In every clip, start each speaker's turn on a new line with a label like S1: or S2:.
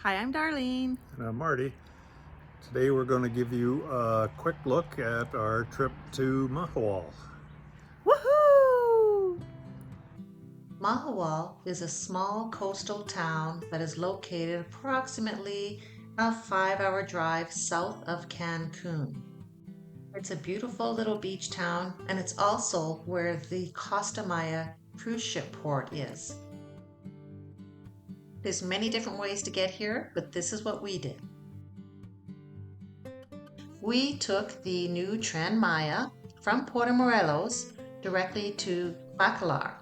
S1: Hi, I'm Darlene.
S2: And I'm Marty. Today we're going to give you a quick look at our trip to Mahahual.
S1: Woohoo!
S3: Mahahual is a small coastal town that is located approximately a 5-hour drive south of Cancun. It's a beautiful little beach town, and it's also where the Costa Maya cruise ship port is. There's many different ways to get here, but this is what we did. We took the new Tren Maya from Puerto Morelos directly to Bacalar.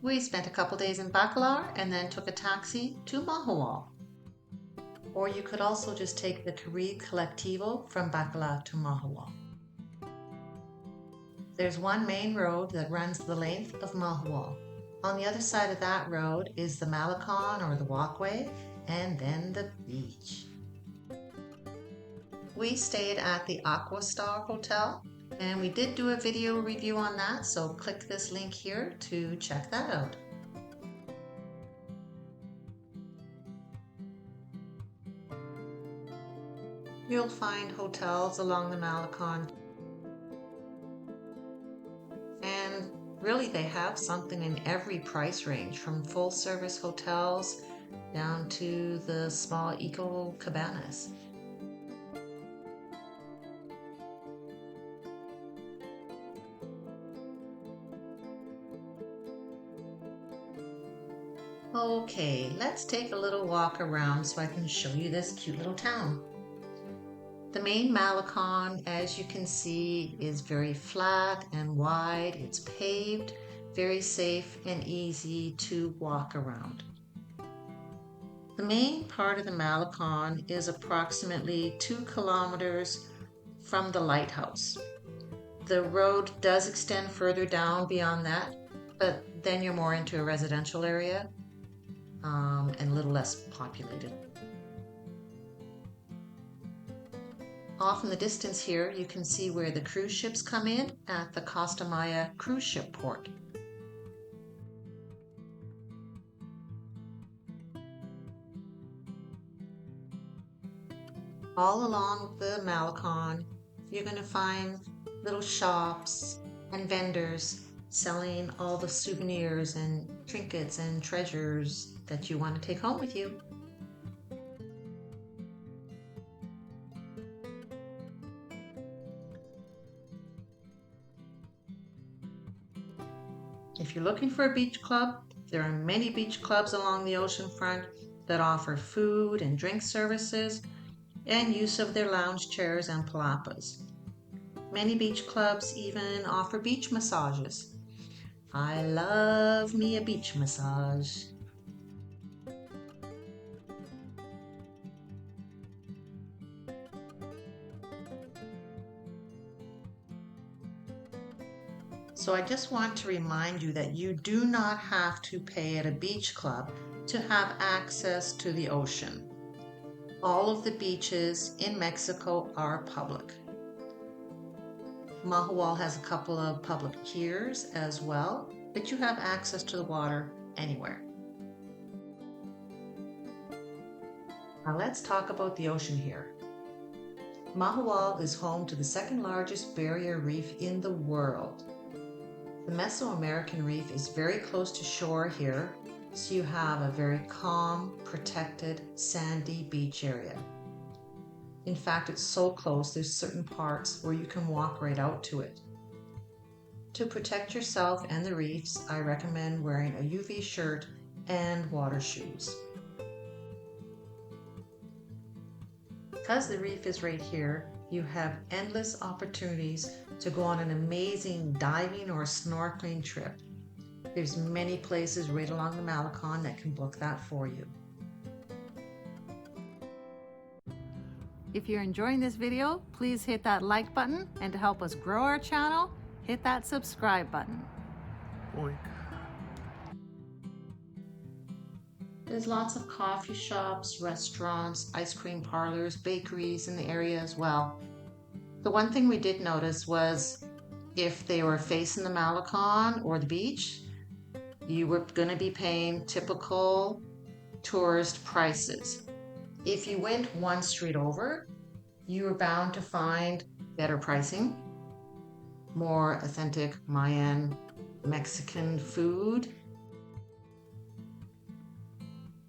S3: We spent a couple days in Bacalar and then took a taxi to Mahahual. Or you could also just take the Caribe Colectivo from Bacalar to Mahahual. There's one main road that runs the length of Mahahual. On the other side of that road is the Malecon or the walkway, and then the beach. We stayed at the Aqua Star Hotel, and we did do a video review on that, so click this link here to check that out. You'll find hotels along the Malecon, and really they have something in every price range, from full service hotels down to the small eco cabanas. Okay, let's take a little walk around so I can show you this cute little town. The main Malecon, as you can see, is very flat and wide. It's paved, very safe and easy to walk around. The main part of the Malecon is approximately 2 kilometers from the lighthouse. The road does extend further down beyond that, but then you're more into a residential area and a little less populated. Off in the distance here, you can see where the cruise ships come in at the Costa Maya cruise ship port. All along the Malecon, you're going to find little shops and vendors selling all the souvenirs and trinkets and treasures that you want to take home with you. If you're looking for a beach club, there are many beach clubs along the ocean front that offer food and drink services and use of their lounge chairs and palapas. Many beach clubs even offer beach massages. I love me a beach massage. So I just want to remind you that you do not have to pay at a beach club to have access to the ocean. All of the beaches in Mexico are public. Mahahual has a couple of public piers as well, but you have access to the water anywhere. Now let's talk about the ocean here. Mahahual is home to the second largest barrier reef in the world. The Mesoamerican reef is very close to shore here, so you have a very calm, protected, sandy beach area. In fact, it's so close, there's certain parts where you can walk right out to it. To protect yourself and the reefs, I recommend wearing a UV shirt and water shoes. Because the reef is right here, you have endless opportunities to go on an amazing diving or snorkeling trip. There's many places right along the Malecon that can book that for you.
S1: If you're enjoying this video, please hit that like button, and to help us grow our channel, hit that subscribe button.
S2: Boink.
S3: There's lots of coffee shops, restaurants, ice cream parlors, bakeries in the area as well. The one thing we did notice was if they were facing the Malecon or the beach, you were going to be paying typical tourist prices. If you went one street over, you were bound to find better pricing, more authentic Mayan Mexican food.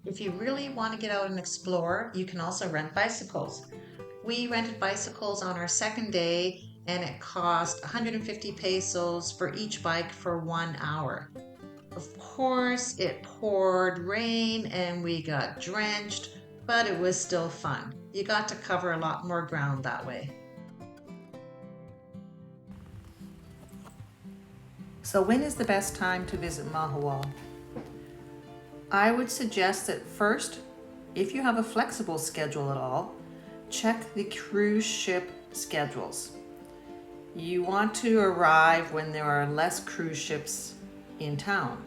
S3: If you really want to get out and explore, you can also rent bicycles. We rented bicycles on our second day and it cost 150 pesos for each bike for 1 hour. Of course, it poured rain and we got drenched, but it was still fun. You got to cover a lot more ground that way.
S1: So when is the best time to visit Mahahual? I would suggest that first, if you have a flexible schedule at all, check the cruise ship schedules. You want to arrive when there are less cruise ships in town.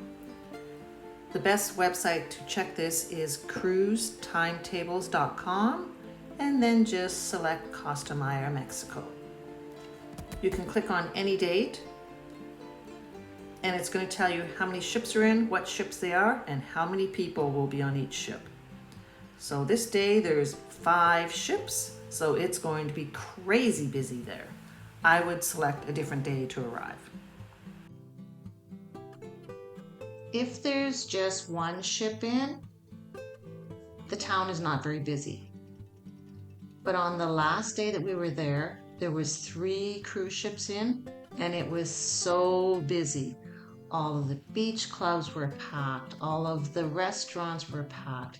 S1: The best website to check this is cruisetimetables.com and then just select Costa Maya, Mexico. You can click on any date and it's going to tell you how many ships are in, what ships they are, and how many people will be on each ship. So this day there's 5 ships, so it's going to be crazy busy there. I would select a different day to arrive.
S3: If there's just one ship in, the town is not very busy. But on the last day that we were there was 3 cruise ships in, and it was so busy. All of the beach clubs were packed. All of the restaurants were packed.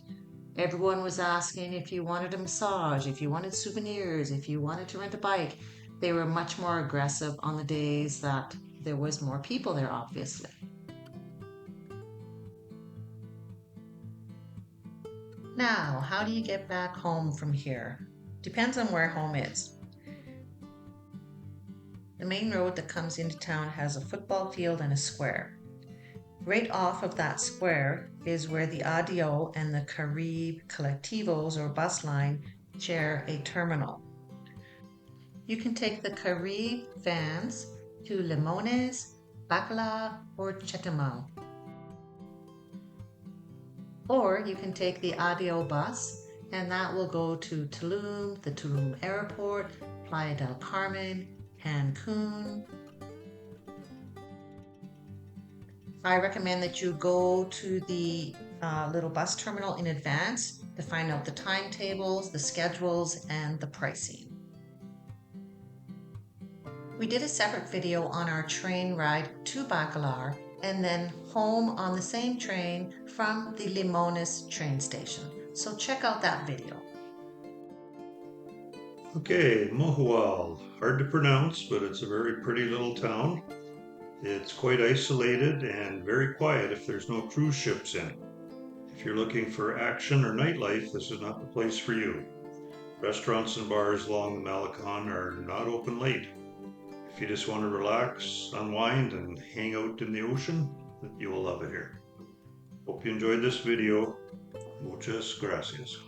S3: Everyone was asking if you wanted a massage, if you wanted souvenirs, if you wanted to rent a bike. They were much more aggressive on the days that there was more people there, obviously. Now, how do you get back home from here? Depends on where home is. The main road that comes into town has a football field and a square. Right off of that square is where the ADIO and the Caribe collectivos or bus line share a terminal. You can take the Caribe vans to Limones, Bacalar, or Chetumal. Or you can take the ADIO bus and that will go to Tulum, the Tulum Airport, Playa del Carmen, Cancun. I recommend that you go to the little bus terminal in advance to find out the timetables, the schedules, and the pricing. We did a separate video on our train ride to Bacalar and then home on the same train from the Limones train station. So check out that video.
S2: Okay, Mahahual. Hard to pronounce, but it's a very pretty little town. It's quite isolated and very quiet if there's no cruise ships in. If you're looking for action or nightlife, this is not the place for you. Restaurants and bars along the Malecon are not open late. If you just want to relax, unwind, and hang out in the ocean, you will love it here. Hope you enjoyed this video. Muchas gracias.